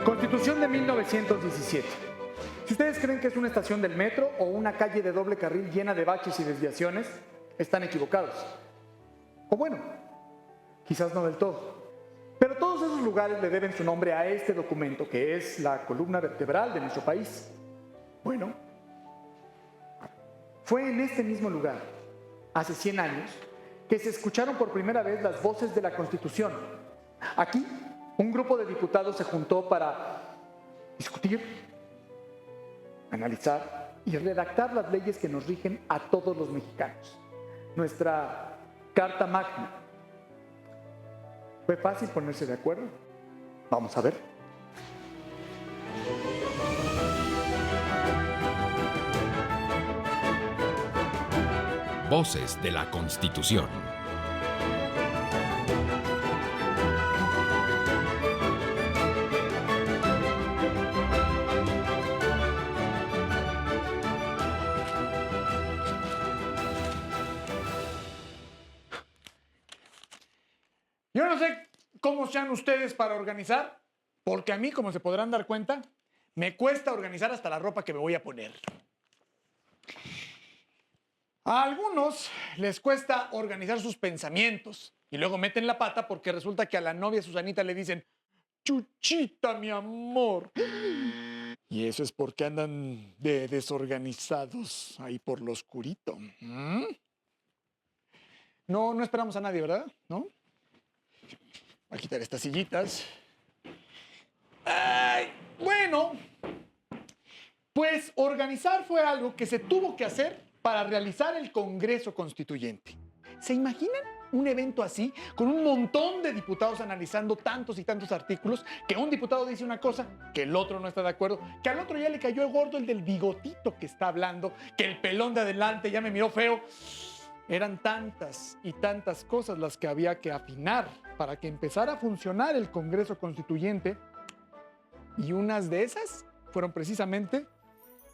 Constitución de 1917. Si ustedes creen que es una estación del metro o una calle de doble carril llena de baches y desviaciones, están equivocados. O bueno, quizás no del todo. Pero todos esos lugares le deben su nombre a este documento, que es la columna vertebral de nuestro país. Bueno, fue en este mismo lugar, hace 100 años, que se escucharon por primera vez las voces de la Constitución. Aquí, un grupo de diputados se juntó para discutir, analizar y redactar las leyes que nos rigen a todos los mexicanos. Nuestra Carta Magna. ¿Fue fácil ponerse de acuerdo? Vamos a ver. Voces de la Constitución. Yo no sé cómo sean ustedes para organizar, porque a mí, como se podrán dar cuenta, me cuesta organizar hasta la ropa que me voy a poner. A algunos les cuesta organizar sus pensamientos y luego meten la pata porque resulta que a la novia Susanita le dicen "Chuchita, mi amor". Y eso es porque andan de desorganizados ahí por lo oscurito. No esperamos a nadie, ¿verdad? ¿No? Voy a quitar estas sillitas. Ay, bueno, pues organizar fue algo que se tuvo que hacer para realizar el Congreso Constituyente. ¿Se imaginan un evento así, con un montón de diputados analizando tantos y tantos artículos, que un diputado dice una cosa, que el otro no está de acuerdo, que al otro ya le cayó el gordo el del bigotito que está hablando, que el pelón de adelante ya me miró feo? Eran tantas y tantas cosas las que había que afinar para que empezara a funcionar el Congreso Constituyente, y unas de esas fueron precisamente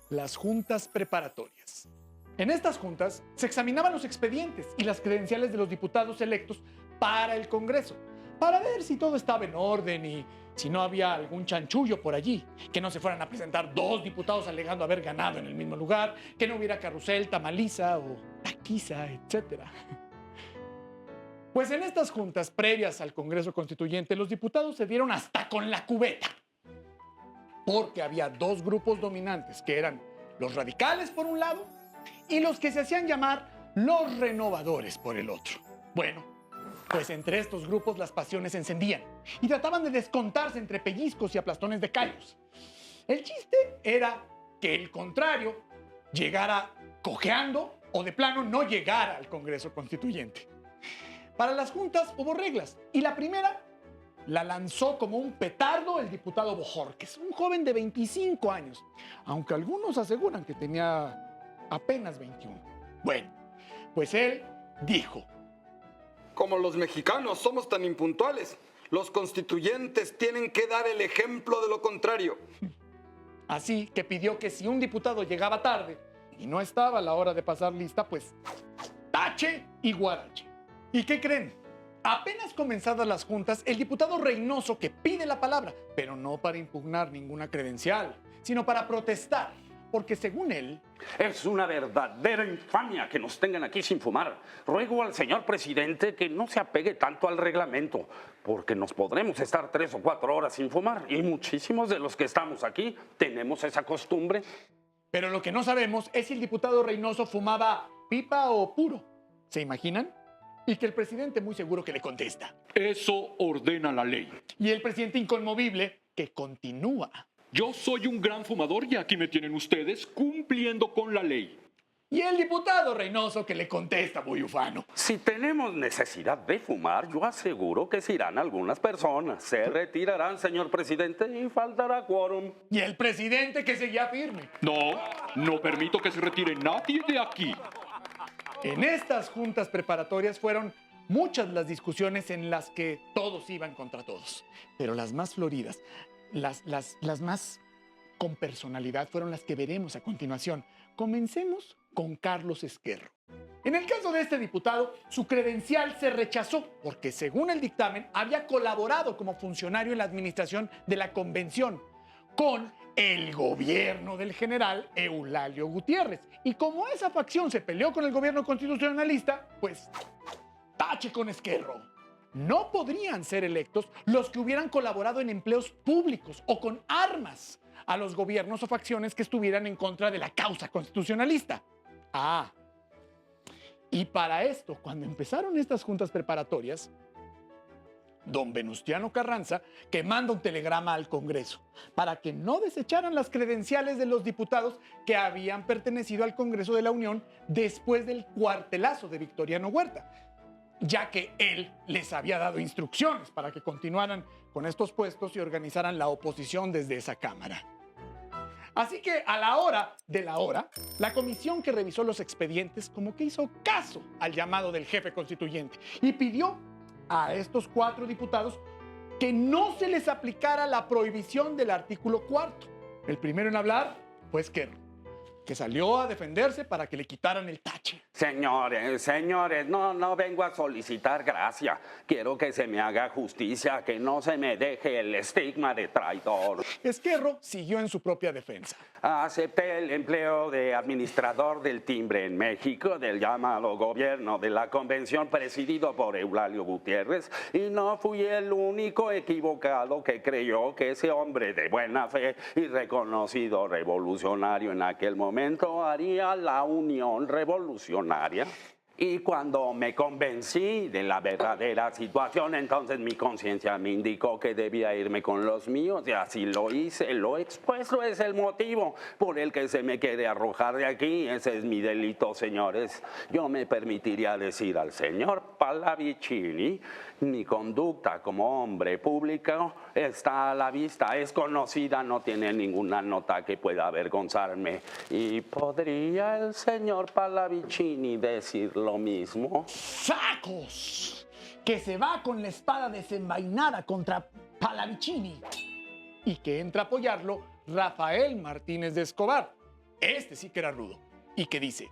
las juntas preparatorias. En estas juntas se examinaban los expedientes y las credenciales de los diputados electos para el Congreso, para ver si todo estaba en orden y si no había algún chanchullo por allí, que no se fueran a presentar dos diputados alegando haber ganado en el mismo lugar, que no hubiera carrusel, tamaliza o taquiza, etc. Pues en estas juntas previas al Congreso Constituyente, los diputados se dieron hasta con la cubeta, porque había dos grupos dominantes, que eran los radicales por un lado y los que se hacían llamar los renovadores por el otro. Bueno, pues entre estos grupos las pasiones se encendían y trataban de descontarse entre pellizcos y aplastones de callos. El chiste era que el contrario llegara cojeando o de plano no llegara al Congreso Constituyente. Para las juntas hubo reglas y la primera la lanzó como un petardo el diputado Bojorquez, un joven de 25 años, aunque algunos aseguran que tenía apenas 21. Bueno, pues él dijo: como los mexicanos somos tan impuntuales, los constituyentes tienen que dar el ejemplo de lo contrario. Así que pidió que si un diputado llegaba tarde y no estaba a la hora de pasar lista, pues tache y guarache. ¿Y qué creen? Apenas comenzadas las juntas, el diputado Reynoso, que pide la palabra, pero no para impugnar ninguna credencial, sino para protestar, porque según él... Es una verdadera infamia que nos tengan aquí sin fumar. Ruego al señor presidente que no se apegue tanto al reglamento, porque nos podremos estar 3 o 4 horas sin fumar, y muchísimos de los que estamos aquí tenemos esa costumbre. Pero lo que no sabemos es si el diputado Reynoso fumaba pipa o puro. ¿Se imaginan? Y que el presidente muy seguro que le contesta: eso ordena la ley. Y el presidente inconmovible que continúa: yo soy un gran fumador y aquí me tienen ustedes cumpliendo con la ley. Y el diputado Reynoso que le contesta muy ufano: si tenemos necesidad de fumar, yo aseguro que se irán algunas personas, se retirarán, señor presidente, y faltará quórum. Y el presidente que seguía firme: no permito que se retire nadie de aquí. En estas juntas preparatorias fueron muchas las discusiones en las que todos iban contra todos. Pero las más floridas, las más con personalidad fueron las que veremos a continuación. Comencemos con Carlos Esquerro. En el caso de este diputado, su credencial se rechazó porque, según el dictamen, había colaborado como funcionario en la administración de la convención con el gobierno del general Eulalio Gutiérrez. Y como esa facción se peleó con el gobierno constitucionalista, pues tache con Ezquerro. No podrían ser electos los que hubieran colaborado en empleos públicos o con armas a los gobiernos o facciones que estuvieran en contra de la causa constitucionalista. Y para esto, cuando empezaron estas juntas preparatorias, don Venustiano Carranza, que manda un telegrama al Congreso para que no desecharan las credenciales de los diputados que habían pertenecido al Congreso de la Unión después del cuartelazo de Victoriano Huerta, ya que él les había dado instrucciones para que continuaran con estos puestos y organizaran la oposición desde esa Cámara. Así que a la hora de la hora, la comisión que revisó los expedientes como que hizo caso al llamado del jefe constituyente y pidió a estos 4 diputados que no se les aplicara la prohibición del artículo 4. El primero en hablar fue Ezquerro, que salió a defenderse para que le quitaran el tache. Señores, no vengo a solicitar gracia. Quiero que se me haga justicia, que no se me deje el estigma de traidor. Ezquerro siguió en su propia defensa. Acepté el empleo de administrador del timbre en México del llamado gobierno de la convención presidido por Eulalio Gutiérrez y no fui el único equivocado que creyó que ese hombre de buena fe y reconocido revolucionario en aquel momento haría la unión revolucionaria. Y cuando me convencí de la verdadera situación, entonces mi conciencia me indicó que debía irme con los míos y así lo hice. Lo expuesto es el motivo por el que se me quiere arrojar de aquí. Ese es mi delito, señores. Yo me permitiría decir al señor Pallavicini, mi conducta como hombre público está a la vista, es conocida, no tiene ninguna nota que pueda avergonzarme. ¿Y podría el señor Pallavicini decir lo mismo? ¡Sacos! Que se va con la espada desenvainada contra Pallavicini y que entra a apoyarlo Rafael Martínez de Escobar. Este sí que era rudo. Y que dice: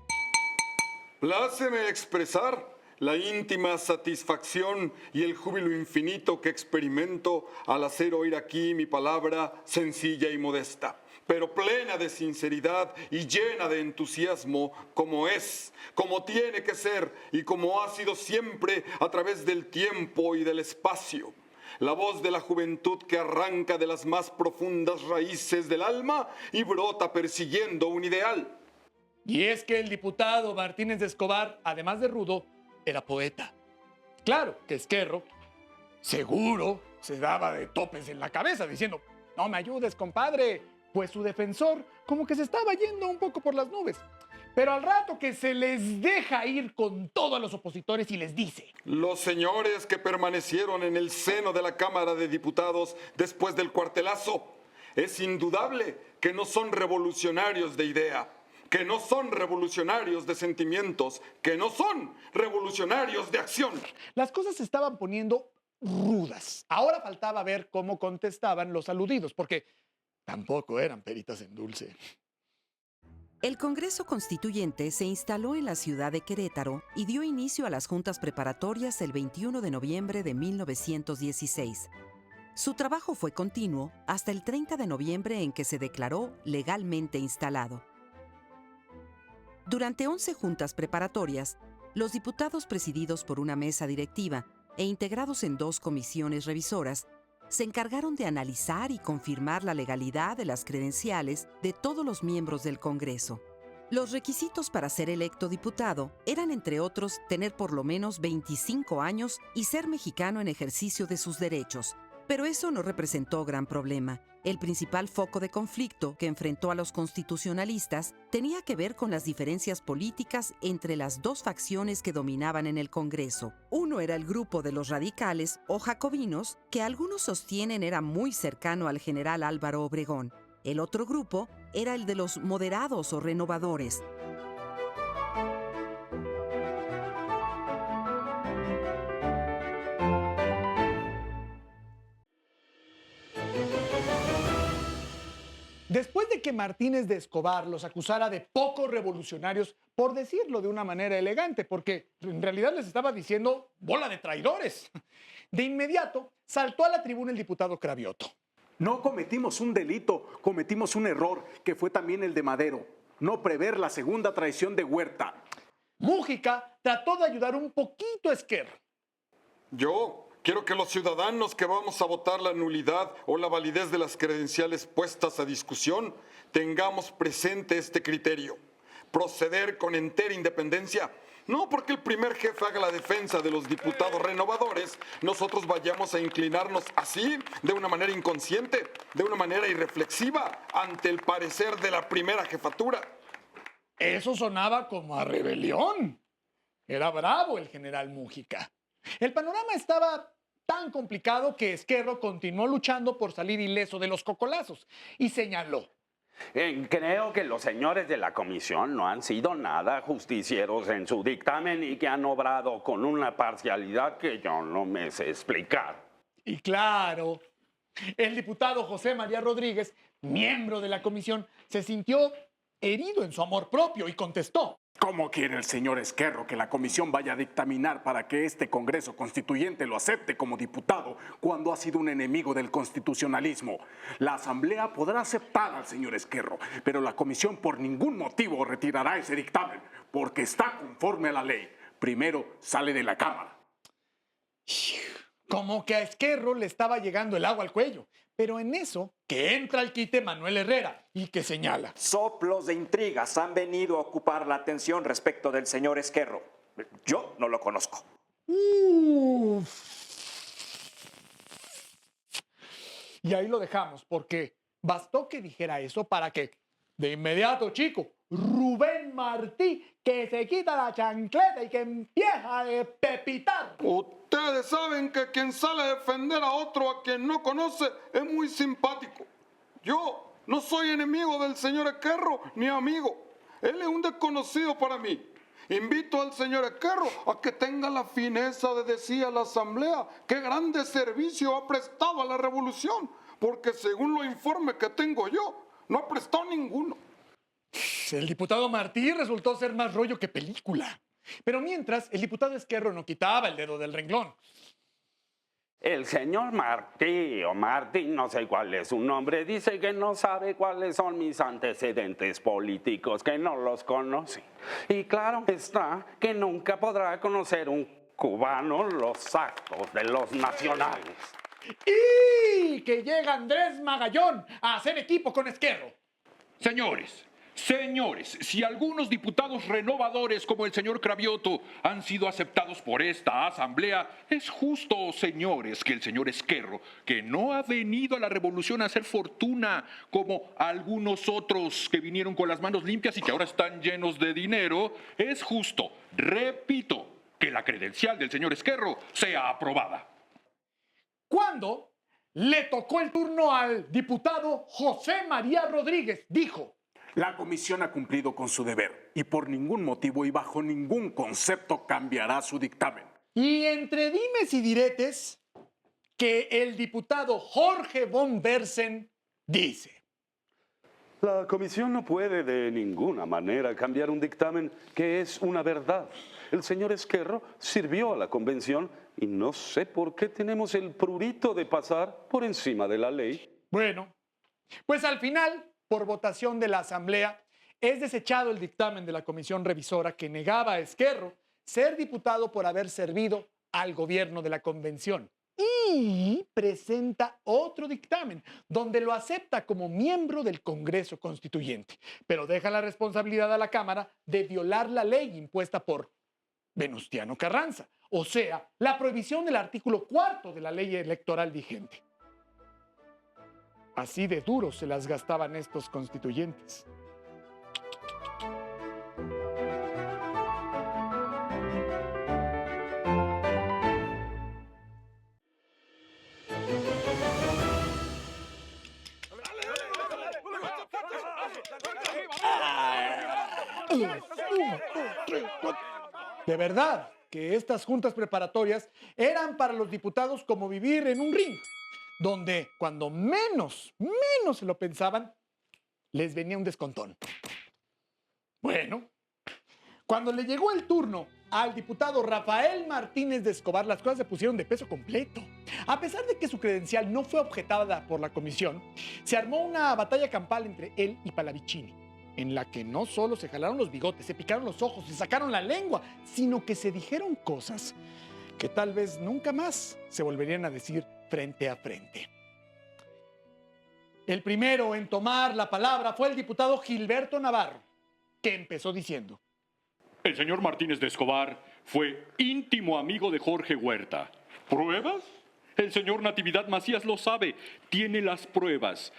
Pláceme expresar la íntima satisfacción y el júbilo infinito que experimento al hacer oír aquí mi palabra sencilla y modesta, pero plena de sinceridad y llena de entusiasmo, como es, como tiene que ser y como ha sido siempre a través del tiempo y del espacio. La voz de la juventud que arranca de las más profundas raíces del alma y brota persiguiendo un ideal. Y es que el diputado Martínez de Escobar, además de rudo, era poeta. Claro que Ezquerro seguro se daba de topes en la cabeza diciendo: no me ayudes, compadre, pues su defensor como que se estaba yendo un poco por las nubes. Pero al rato que se les deja ir con todo a los opositores y les dice: los señores que permanecieron en el seno de la Cámara de Diputados después del cuartelazo, es indudable que no son revolucionarios de idea, que no son revolucionarios de sentimientos, que no son revolucionarios de acción. Las cosas se estaban poniendo rudas. Ahora faltaba ver cómo contestaban los aludidos, porque tampoco eran peritas en dulce. El Congreso Constituyente se instaló en la ciudad de Querétaro y dio inicio a las juntas preparatorias el 21 de noviembre de 1916. Su trabajo fue continuo hasta el 30 de noviembre en que se declaró legalmente instalado. Durante 11 juntas preparatorias, los diputados presididos por una mesa directiva e integrados en 2 comisiones revisoras se encargaron de analizar y confirmar la legalidad de las credenciales de todos los miembros del Congreso. Los requisitos para ser electo diputado eran, entre otros, tener por lo menos 25 años y ser mexicano en ejercicio de sus derechos. Pero eso no representó gran problema. El principal foco de conflicto que enfrentó a los constitucionalistas tenía que ver con las diferencias políticas entre las 2 facciones que dominaban en el Congreso. Uno era el grupo de los radicales o jacobinos, que algunos sostienen era muy cercano al general Álvaro Obregón. El otro grupo era el de los moderados o renovadores. Después de que Martínez de Escobar los acusara de poco revolucionarios, por decirlo de una manera elegante, porque en realidad les estaba diciendo bola de traidores, de inmediato saltó a la tribuna el diputado Cravioto. No cometimos un delito, cometimos un error, que fue también el de Madero. No prever la segunda traición de Huerta. Mújica trató de ayudar un poquito a Esquerro. Yo quiero que los ciudadanos que vamos a votar la nulidad o la validez de las credenciales puestas a discusión tengamos presente este criterio. Proceder con entera independencia. No porque el primer jefe haga la defensa de los diputados renovadores, nosotros vayamos a inclinarnos así, de una manera inconsciente, de una manera irreflexiva, ante el parecer de la primera jefatura. Eso sonaba como a rebelión. Era bravo el general Mújica. El panorama estaba tan complicado que Esquerro continuó luchando por salir ileso de los cocolazos y señaló: Creo que los señores de la comisión no han sido nada justicieros en su dictamen y que han obrado con una parcialidad que yo no me sé explicar. Y claro, el diputado José María Rodríguez, miembro de la comisión, se sintió herido en su amor propio y contestó: ¿Cómo quiere el señor Esquerro que la comisión vaya a dictaminar para que este Congreso Constituyente lo acepte como diputado cuando ha sido un enemigo del constitucionalismo? La Asamblea podrá aceptar al señor Esquerro, pero la comisión por ningún motivo retirará ese dictamen, porque está conforme a la ley. Primero sale de la Cámara. Como que a Esquerro le estaba llegando el agua al cuello. Pero en eso que entra al quite Manuel Herrera y que señala: Soplos de intrigas han venido a ocupar la atención respecto del señor Esquerro. Yo no lo conozco. Uf. Y ahí lo dejamos, porque bastó que dijera eso para que, de inmediato, chico, Rubén Martí, que se quita la chancleta y que empieza a pepitar. Ustedes saben que quien sale a defender a otro a quien no conoce es muy simpático. Yo no soy enemigo del señor Esquerro ni amigo. Él es un desconocido para mí. Invito al señor Esquerro a que tenga la fineza de decir a la Asamblea qué grande servicio ha prestado a la revolución, porque según los informes que tengo yo, no ha prestado ninguno. El diputado Martí resultó ser más rollo que película. Pero mientras, el diputado Esquerro no quitaba el dedo del renglón. El señor Martí o Martín, no sé cuál es su nombre, dice que no sabe cuáles son mis antecedentes políticos, que no los conoce. Y claro está que nunca podrá conocer un cubano los actos de los nacionales. Y que llega Andrés Magallón a hacer equipo con Esquerro. Señores, si algunos diputados renovadores como el señor Cravioto han sido aceptados por esta asamblea, es justo, señores, que el señor Esquerro, que no ha venido a la revolución a hacer fortuna como algunos otros que vinieron con las manos limpias y que ahora están llenos de dinero, es justo, repito, que la credencial del señor Esquerro sea aprobada. Cuando le tocó el turno al diputado José María Rodríguez, dijo: La comisión ha cumplido con su deber y por ningún motivo y bajo ningún concepto cambiará su dictamen. Y entre dimes y diretes, que el diputado Jorge von Bersen dice: La comisión no puede de ninguna manera cambiar un dictamen que es una verdad. El señor Esquerro sirvió a la convención y no sé por qué tenemos el prurito de pasar por encima de la ley. Bueno, pues al final, por votación de la Asamblea, es desechado el dictamen de la comisión revisora que negaba a Esquerro ser diputado por haber servido al gobierno de la convención. Y presenta otro dictamen donde lo acepta como miembro del Congreso Constituyente, pero deja la responsabilidad a la Cámara de violar la ley impuesta por Venustiano Carranza, o sea, la prohibición del artículo 4 de la ley electoral vigente. Así de duro se las gastaban estos constituyentes. De verdad que estas juntas preparatorias eran para los diputados como vivir en un ring, donde cuando menos se lo pensaban, les venía un descontón. Bueno, cuando le llegó el turno al diputado Rafael Martínez de Escobar, las cosas se pusieron de peso completo. A pesar de que su credencial no fue objetada por la comisión, se armó una batalla campal entre él y Pallavicini, en la que no solo se jalaron los bigotes, se picaron los ojos, se sacaron la lengua, sino que se dijeron cosas que tal vez nunca más se volverían a decir frente a frente. El primero en tomar la palabra fue el diputado Gilberto Navarro, que empezó diciendo: El señor Martínez de Escobar fue íntimo amigo de Jorge Huerta. ¿Pruebas? El señor Natividad Macías lo sabe, tiene las pruebas.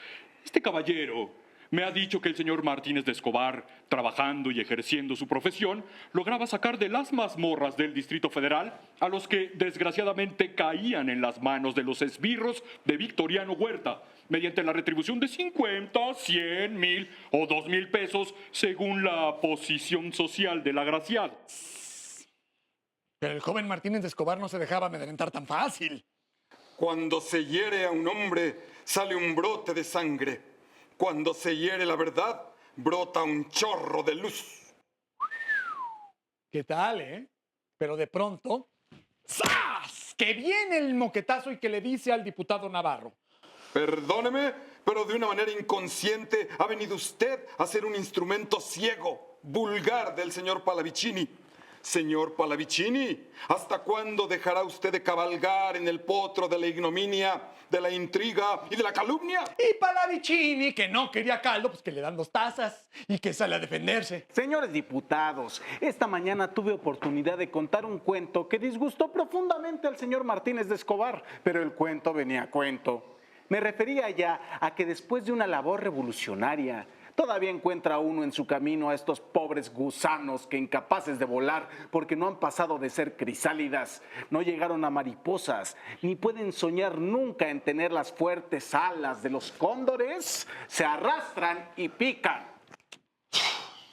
Este caballero me ha dicho que el señor Martínez de Escobar, trabajando y ejerciendo su profesión, lograba sacar de las mazmorras del Distrito Federal a los que desgraciadamente caían en las manos de los esbirros de Victoriano Huerta, mediante la retribución de 50, 100, 1000 o 2000 pesos, según la posición social del agraciado. Pero el joven Martínez de Escobar no se dejaba amedrentar tan fácil. Cuando se hiere a un hombre, sale un brote de sangre. Cuando se hiere la verdad, brota un chorro de luz. ¿Qué tal, Pero de pronto, ¡zas!, que viene el moquetazo y que le dice al diputado Navarro: Perdóneme, pero de una manera inconsciente ha venido usted a ser un instrumento ciego, vulgar del señor Pallavicini. Señor Pallavicini, ¿hasta cuándo dejará usted de cabalgar en el potro de la ignominia, de la intriga y de la calumnia? Y Pallavicini, que no quería caldo, pues que le dan 2 tazas y que sale a defenderse. Señores diputados, esta mañana tuve oportunidad de contar un cuento que disgustó profundamente al señor Martínez de Escobar, pero el cuento venía a cuento. Me refería ya a que después de una labor revolucionaria, todavía encuentra uno en su camino a estos pobres gusanos que, incapaces de volar porque no han pasado de ser crisálidas, no llegaron a mariposas, ni pueden soñar nunca en tener las fuertes alas de los cóndores, se arrastran y pican.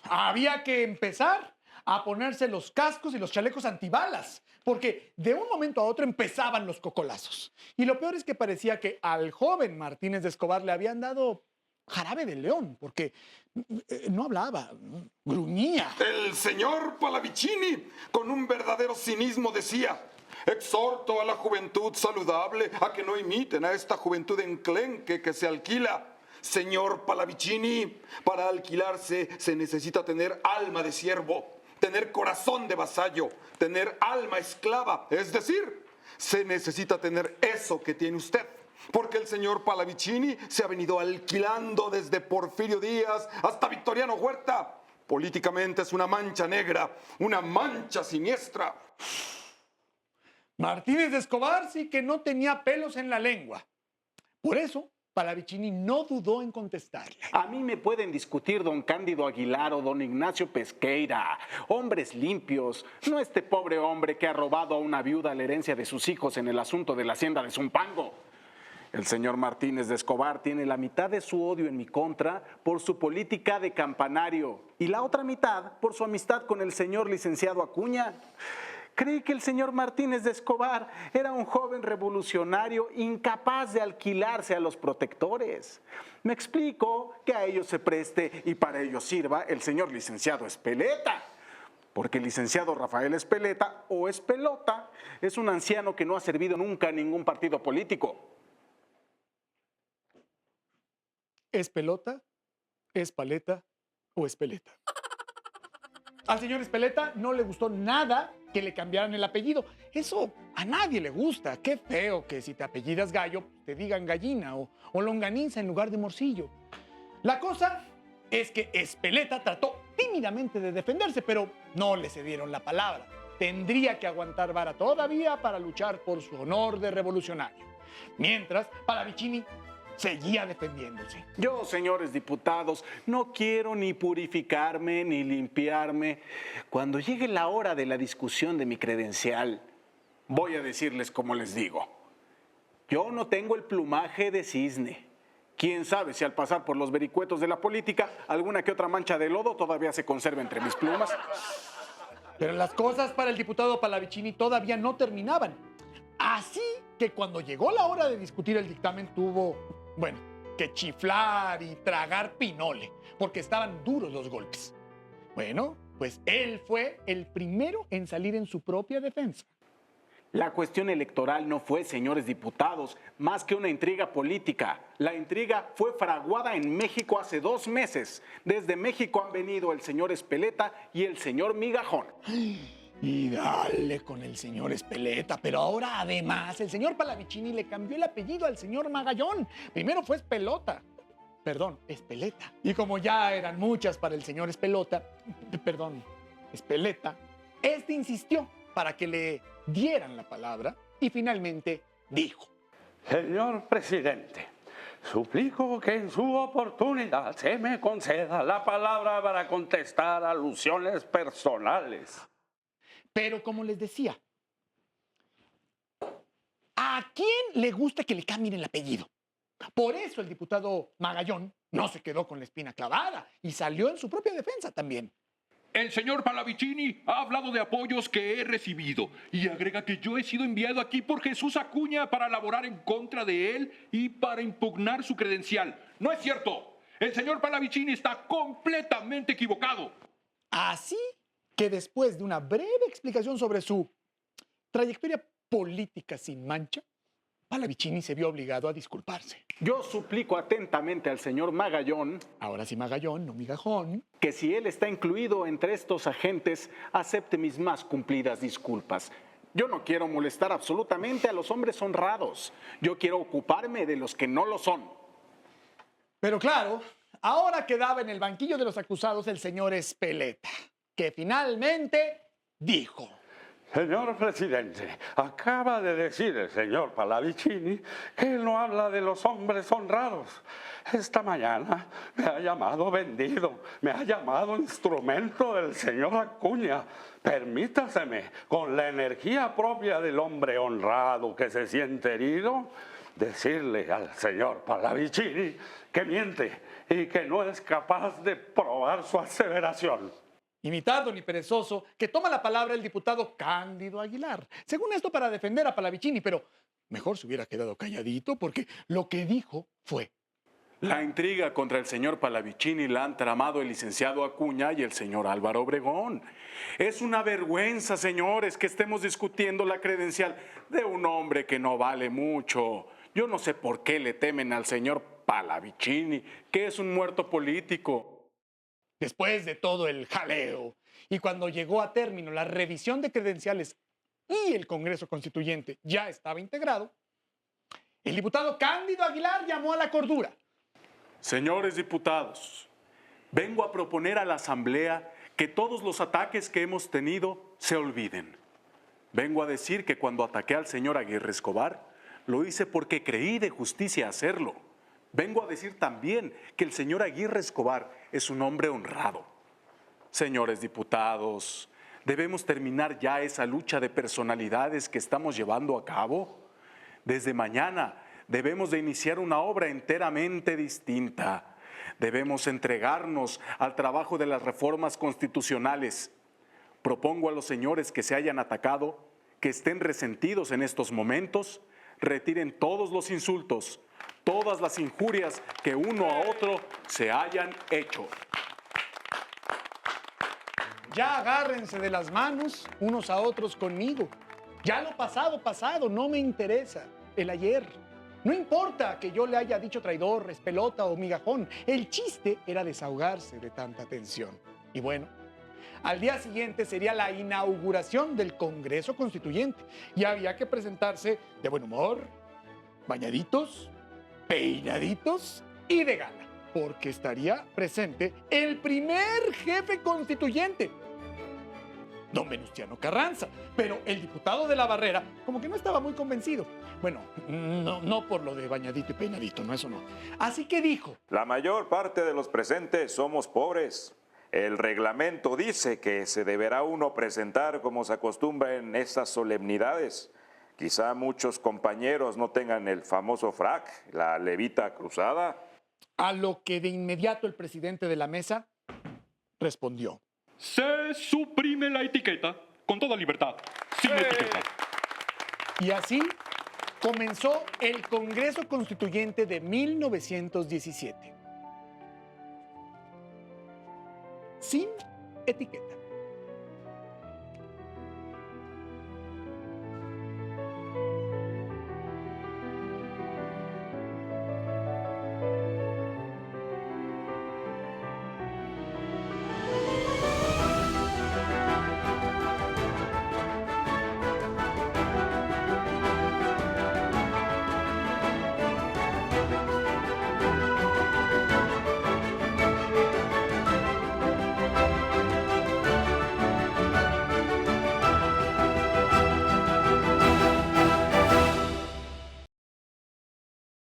Había que empezar a ponerse los cascos y los chalecos antibalas, porque de un momento a otro empezaban los cocolazos. Y lo peor es que parecía que al joven Martínez de Escobar le habían dado jarabe de león, porque no hablaba, gruñía. El señor Pallavicini, con un verdadero cinismo, decía: exhorto a la juventud saludable a que no imiten a esta juventud enclenque que se alquila. Señor Pallavicini, para alquilarse se necesita tener alma de siervo, tener corazón de vasallo, tener alma esclava, es decir, se necesita tener eso que tiene usted. Porque el señor Pallavicini se ha venido alquilando desde Porfirio Díaz hasta Victoriano Huerta. Políticamente es una mancha negra, una mancha siniestra. Martínez de Escobar sí que no tenía pelos en la lengua. Por eso, Pallavicini no dudó en contestarle. A mí me pueden discutir don Cándido Aguilar o don Ignacio Pesqueira, hombres limpios, no este pobre hombre que ha robado a una viuda la herencia de sus hijos en el asunto de la hacienda de Zumpango. El señor Martínez de Escobar tiene la mitad de su odio en mi contra por su política de campanario y la otra mitad por su amistad con el señor licenciado Acuña. Creí que el señor Martínez de Escobar era un joven revolucionario incapaz de alquilarse a los protectores. Me explico que a ellos se preste y para ello sirva el señor licenciado Espeleta. Porque el licenciado Rafael Espeleta, o Espelota, es un anciano que no ha servido nunca a ningún partido político. ¿Es pelota, es paleta o espeleta? Al señor Espeleta no le gustó nada que le cambiaran el apellido. Eso a nadie le gusta. Qué feo que si te apellidas Gallo te digan gallina o longaniza en lugar de morcillo. La cosa es que Espeleta trató tímidamente de defenderse, pero no le cedieron la palabra. Tendría que aguantar vara todavía para luchar por su honor de revolucionario. Mientras, Pallavicini seguía defendiéndose. Yo, señores diputados, no quiero ni purificarme ni limpiarme. Cuando llegue la hora de la discusión de mi credencial, voy a decirles como les digo. Yo no tengo el plumaje de cisne. Quién sabe si al pasar por los vericuetos de la política, alguna que otra mancha de lodo todavía se conserva entre mis plumas. Pero las cosas para el diputado Pallavicini todavía no terminaban. Así que cuando llegó la hora de discutir el dictamen tuvo, bueno, que chiflar y tragar pinole, porque estaban duros los golpes. Bueno, pues él fue el primero en salir en su propia defensa. La cuestión electoral no fue, señores diputados, más que una intriga política. La intriga fue fraguada en México hace 2 meses. Desde México han venido el señor Espeleta y el señor Migajón. Y dale con el señor Espeleta, pero ahora además el señor Pallavicini le cambió el apellido al señor Magallón. Primero fue Espeleta. Y como ya eran muchas para el señor Espeleta, este insistió para que le dieran la palabra y finalmente dijo: Señor presidente, suplico que en su oportunidad se me conceda la palabra para contestar alusiones personales. Pero como les decía, ¿a quién le gusta que le cambien el apellido? Por eso el diputado Magallón no se quedó con la espina clavada y salió en su propia defensa también. El señor Pallavicini ha hablado de apoyos que he recibido y agrega que yo he sido enviado aquí por Jesús Acuña para laborar en contra de él y para impugnar su credencial. No es cierto. El señor Pallavicini está completamente equivocado. Así que después de una breve explicación sobre su trayectoria política sin mancha, Pallavicini se vio obligado a disculparse. Yo suplico atentamente al señor Magallón, Ahora sí Magallón, no Migajón, que si él está incluido entre estos agentes, acepte mis más cumplidas disculpas. Yo no quiero molestar absolutamente a los hombres honrados. Yo quiero ocuparme de los que no lo son. Pero claro, ahora quedaba en el banquillo de los acusados el señor Espeleta, que finalmente dijo: Señor presidente, acaba de decir el señor Pallavicini que él no habla de los hombres honrados. Esta mañana me ha llamado vendido, me ha llamado instrumento del señor Acuña. Permítaseme, con la energía propia del hombre honrado que se siente herido, decirle al señor Pallavicini que miente y que no es capaz de probar su aseveración. Y ni tardo ni perezoso, que toma la palabra el diputado Cándido Aguilar. Según esto, para defender a Pallavicini, pero mejor se hubiera quedado calladito porque lo que dijo fue: La intriga contra el señor Pallavicini la han tramado el licenciado Acuña y el señor Álvaro Obregón. Es una vergüenza, señores, que estemos discutiendo la credencial de un hombre que no vale mucho. Yo no sé por qué le temen al señor Pallavicini, que es un muerto político. Después de todo el jaleo, y cuando llegó a término la revisión de credenciales y el Congreso Constituyente ya estaba integrado, el diputado Cándido Aguilar llamó a la cordura. Señores diputados, vengo a proponer a la Asamblea que todos los ataques que hemos tenido se olviden. Vengo a decir que cuando ataqué al señor Aguirre Escobar, lo hice porque creí de justicia hacerlo. Vengo a decir también que el señor Aguirre Escobar es un hombre honrado. Señores diputados, ¿debemos terminar ya esa lucha de personalidades que estamos llevando a cabo? Desde mañana debemos de iniciar una obra enteramente distinta. Debemos entregarnos al trabajo de las reformas constitucionales. Propongo a los señores que se hayan atacado, que estén resentidos en estos momentos, retiren todos los insultos, todas las injurias que uno a otro se hayan hecho. Ya agárrense de las manos unos a otros conmigo. Ya lo pasado, pasado, no me interesa. El ayer. No importa que yo le haya dicho traidor, espelota o migajón. El chiste era desahogarse de tanta tensión. Y bueno, al día siguiente sería la inauguración del Congreso Constituyente. Y había que presentarse de buen humor, bañaditos, peinaditos y de gala, porque estaría presente el primer jefe constituyente, don Venustiano Carranza. Pero el diputado de la Barrera como que no estaba muy convencido. Bueno, no por lo de bañadito y peinadito, no, eso no. Así que dijo: La mayor parte de los presentes somos pobres. El reglamento dice que se deberá uno presentar como se acostumbra en estas solemnidades. Quizá muchos compañeros no tengan el famoso frac, la levita cruzada. A lo que de inmediato el presidente de la mesa respondió: Se suprime la etiqueta con toda libertad, sin etiqueta. Y así comenzó el Congreso Constituyente de 1917. Sin etiqueta.